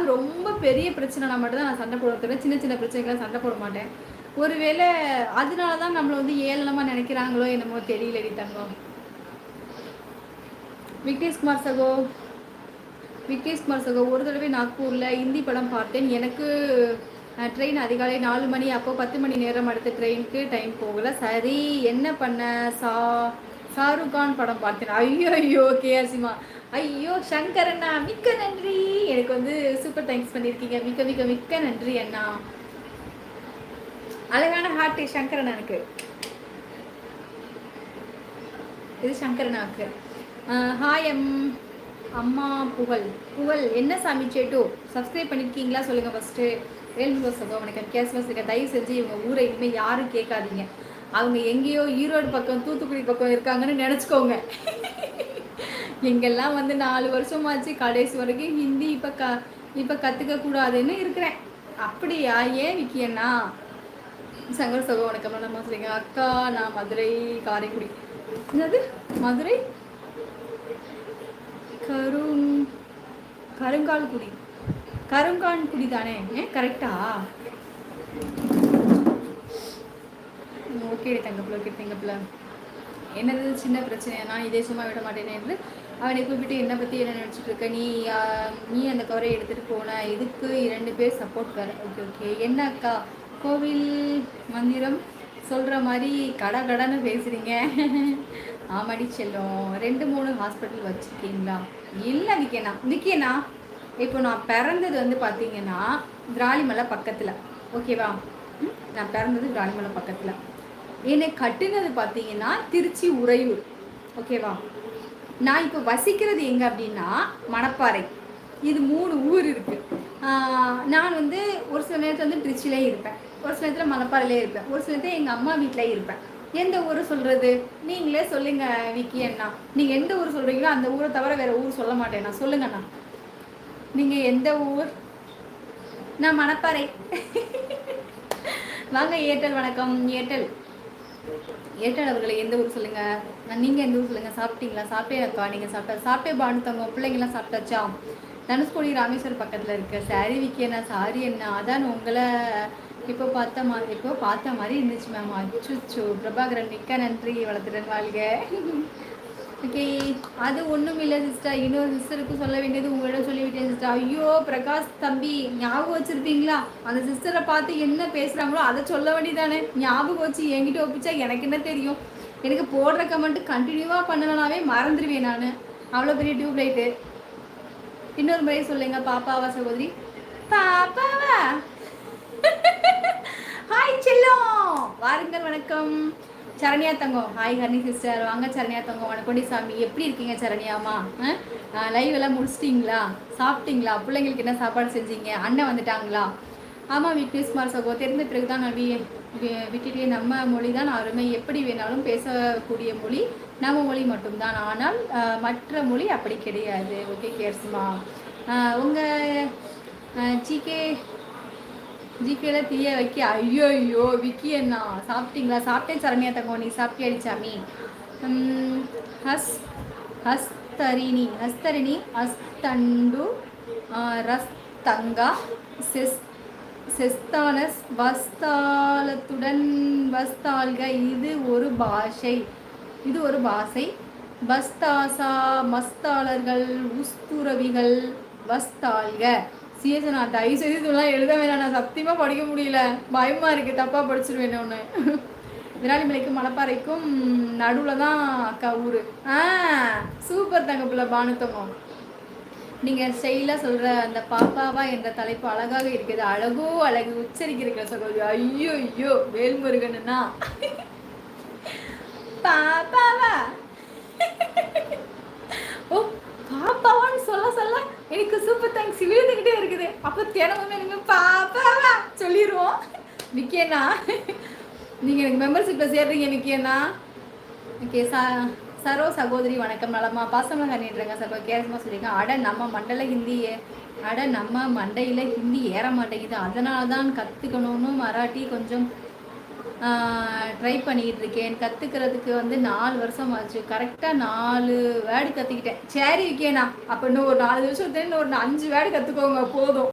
ஏதாவது ரொம்ப பெரிய பிரச்சனைனா மட்டும் தான் நான் சண்டை போடுறதுக்கு, சின்ன சின்ன பிரச்சனைக்கெல்லாம் சண்டை போட மாட்டேன். ஒருவேளை அதனால தான் நம்மளை வந்து ஏளனமாக நினைக்கிறாங்களோ என்னமோ தெரியலடி தங்கம். விக்னேஷ்குமார் சகோ ஒரு தடவை நாக்பூரில் ஹிந்தி படம் பார்த்தேன். எனக்கு ட்ரெயின் அதிகாலை 4 மணி, அப்போ 10 மணி நேரம் அடுத்த ட்ரெயினுக்கு டைம் போகலை. சரி என்ன பண்ண, ஷாருக் கான் படம் பார்த்தேன். ஐயோ கேஆர்சிமா, ஐயோ சங்கர் அண்ணா மிக்க நன்றி. எனக்கு வந்து சூப்பர் தேங்க்ஸ் பண்ணியிருக்கீங்க. மிக்க மிக்க மிக்க நன்றி அண்ணா. அழகான ஹார்ட் சங்கர் அண்ணனுக்கு. இது சங்கர் அண்ணாவுக்கு. ஹாய் அம்மா புகழ் என்ன சாமி சேட்டு சப்ஸ்கிரைப் பண்ணியிருக்கீங்களா சொல்லுங்கள் ஃபஸ்ட்டு. வேல்முருகன் சகோ எனக்கு கேஸ்வாஸ் இருக்க. தயவு செஞ்சு இவங்க ஊரை இனிமேல் யாரும் கேட்காதீங்க. அவங்க எங்கேயோ ஈரோடு பக்கம் தூத்துக்குடி பக்கம் இருக்காங்கன்னு நினச்சிக்கோங்க. எங்கெல்லாம் வந்து 4 வருஷமாச்சு, கடைசி வரைக்கும் ஹிந்தி இப்போ கற்றுக்கக்கூடாதுன்னு இருக்கிறேன். அப்படியா? ஏன் விக்கியண்ணா? சங்கர் சகோ வணக்கம். நம்ம சொல்லுங்க. அக்கா நான் மதுரை காரைக்குடி. என்னது மதுரை கருங்கான்குடி தானே? கரெக்டா? ஓகே தங்கப்பிள்ள. என்னது சின்ன பிரச்சனையா? நான் இதே சும்மா விட மாட்டேனே என்று அவனை கூப்பிட்டு என்னை பற்றி என்ன நினச்சிட்டு இருக்க, நீ அந்த கவரை எடுத்துகிட்டு போன, இதுக்கு 2 பேர் சப்போர்ட் வர. ஓகே என்ன அக்கா கோவில் மந்திரம் சொல்கிற மாதிரி கடன்னு பேசுகிறீங்க. ஆமாடி செல்லும். 2-3 ஹாஸ்பிட்டல் வச்சுருக்கீங்களா? இல்லை விக்கேண்ணா இப்போ நான் பிறந்தது வந்து பார்த்தீங்கன்னா விராலிமலை பக்கத்தில். ஓகேவா? நான் பிறந்தது விராலிமலை பக்கத்தில். என்னை கட்டுனது பார்த்தீங்கன்னா திருச்சி உறையூர். ஓகேவா? நான் இப்போ வசிக்கிறது எங்கே அப்படின்னா மணப்பாறை. இது 3 ஊர் இருக்குது. நான் வந்து ஒரு சில நேரத்தில் வந்து திருச்சியிலே இருப்பேன், ஒரு சில நேரத்தில் மணப்பாறையிலே இருப்பேன், ஒரு சில நேரத்தில் எங்கள் அம்மா வீட்டிலே இருப்பேன். எந்த ஊர் சொல்கிறது நீங்களே சொல்லுங்கள் விக்கி அண்ணா. நீங்கள் எந்த ஊர் சொல்கிறீங்களோ அந்த ஊரை தவிர வேறு ஊர் சொல்ல மாட்டேண்ணா. சொல்லுங்கண்ணா நீங்கள் எந்த ஊர்? நான் மணப்பாறை. வாங்க ஏர்டெல் வணக்கம். ஏர்டெல் அவர்களை எந்த ஊர் சொல்லுங்கள். நீங்கள் எந்த ஊர் சொல்லுங்கள். சாப்பிட்டீங்களா? சாப்பிட்டே அக்கா. நீங்கள் சாப்பிட்டே பானுத்தவங்க பிள்ளைங்களாம் சாப்பிட்டாச்சா? தனுஷ்கோடி ராமேஸ்வரம் பக்கத்தில் இருக்க. சாரி விக்கி அண்ணா, சாரி அண்ணா. அதான் உங்களை இப்போ பார்த்த மாதிரி இருந்துச்சு மேம். அச்சுச்சோ பிரபாகரன் மிக்க நன்றி. வளர்த்துடன் வாழ்க. ஓகே அது ஒன்றும் இல்லை சிஸ்டர். இன்னொரு சிஸ்டருக்கு சொல்ல வேண்டியது உங்களிடம் சொல்லிவிட்டேன் சிஸ்டர். ஐயோ பிரகாஷ் தம்பி ஞாபகம் வச்சுருப்பீங்களா? அந்த சிஸ்டரை பார்த்து என்ன பேசுகிறாங்களோ அதை சொல்ல வேண்டியதானே. ஞாபகம் வச்சு என்கிட்ட ஒப்பிச்சா எனக்கு என்ன தெரியும்? எனக்கு போடுற கமெண்ட்டு கண்டினியூவாக பண்ணலனாவே மறந்துடுவேன் நான். அவ்வளோ பெரிய டியூப் லைட்டு. இன்னொரு முறை சொல்லுங்க. பாப்பாவா சகோதரி? பாப்பாவா? ஹாய் செல்லம் வாருங்கள். வணக்கம் சரண்யா தங்கம். Hi ஹர்னி sister. வாங்க சரண்யா தங்கம். வணக்கம்டி சாமி. எப்படி இருக்கீங்க சரண்யாமா? லைவ் எல்லாம் முடிச்சிட்டிங்களா? சாப்பிட்டீங்களா? பிள்ளைங்களுக்கு என்ன சாப்பாடு செஞ்சீங்க? அண்ணன் வந்துட்டாங்களா? ஆமாம் விக்னேஷ்குமார் சகோ தெரிந்த பிறகு தான் நான் விட்டுட்டே. நம்ம மொழி தான் அருமை. எப்படி வேணாலும் பேசக்கூடிய மொழி நம்ம மொழி மட்டும்தான். ஆனால் மற்ற மொழி அப்படி கிடையாது. ஓகே கேர்ஸ்மா. உங்கள் ஜிகேல தீய வைக்க. ஐயோ விக்கி அண்ணா சாப்பிட்டீங்களா? சாப்பிட்டேன் சரண்யா தங்கம். நீ சாப்பிட்டே அடிச்சாமி. ஹஸ்தரிணி அஸ்தண்டு ரஸ்தங்கா செஸ்தானஸ் வஸ்தாலத்துடன் வஸ்தால்க. இது ஒரு பாஷை. பஸ்தாசா மஸ்தாளர்கள் உஸ்துரவிகள் வஸ்தால்க. சிஎஸ்னா தயவு செய்து இதெல்லாம் எழுத வேணாம். நான் சத்தியமாக படிக்க முடியல, பயமாக இருக்குது தப்பாக படிச்சிருவேன் ஒன்று. விராலிமலைக்கும் மணப்பாறைக்கும் நடுவில் தான் அக்கா ஊர். சூப்பர் தங்கப்பிள்ள பானுத்தங்கம். நீங்கள் ஸ்டைலாக சொல்கிற அந்த பாப்பாவா என்ற தலைப்பு அழகாக இருக்குது. அழகு உச்சரிக்கிற சகோதரி. ஐயோ வேல்முருகன்னா பாப்பாவா? ஓ பாப்பாவான்னு சொல்ல எனக்கு சூப்பர் தேங்க்ஸ் விழுந்துக்கிட்டே இருக்குது. அப்போ தினமுமே நீங்கள் பாப்பாவா சொல்லிடுவோம். விக்கேண்ணா நீங்கள் எனக்கு மெம்பர்ஷிப்பில் சேர்றீங்க விக்கேண்ணா. ஓகே சரோ சகோதரி வணக்கம். நலமா? பாசமாக கண்ணிட்டுருங்க சகோ. கேரசமாக சொல்லியிருக்கேன். நம்ம மண்டையில் ஹிந்தி ஏற மாட்டேங்குது, அதனால தான் கற்றுக்கணும்னு மராட்டி கொஞ்சம் ட்ரை பண்ணிக்கிட்டு இருக்கேன். கற்றுக்கிறதுக்கு வந்து 4 வருஷம் ஆச்சு. கரெக்டாக 4 வேர்டு கற்றுக்கிட்டேன். சரி விக்கேண்ணா அப்போ இன்னும் ஒரு 4 வருஷத்துலேருந்து ஒரு 5 வேர்டு கற்றுக்கோங்க போதும்.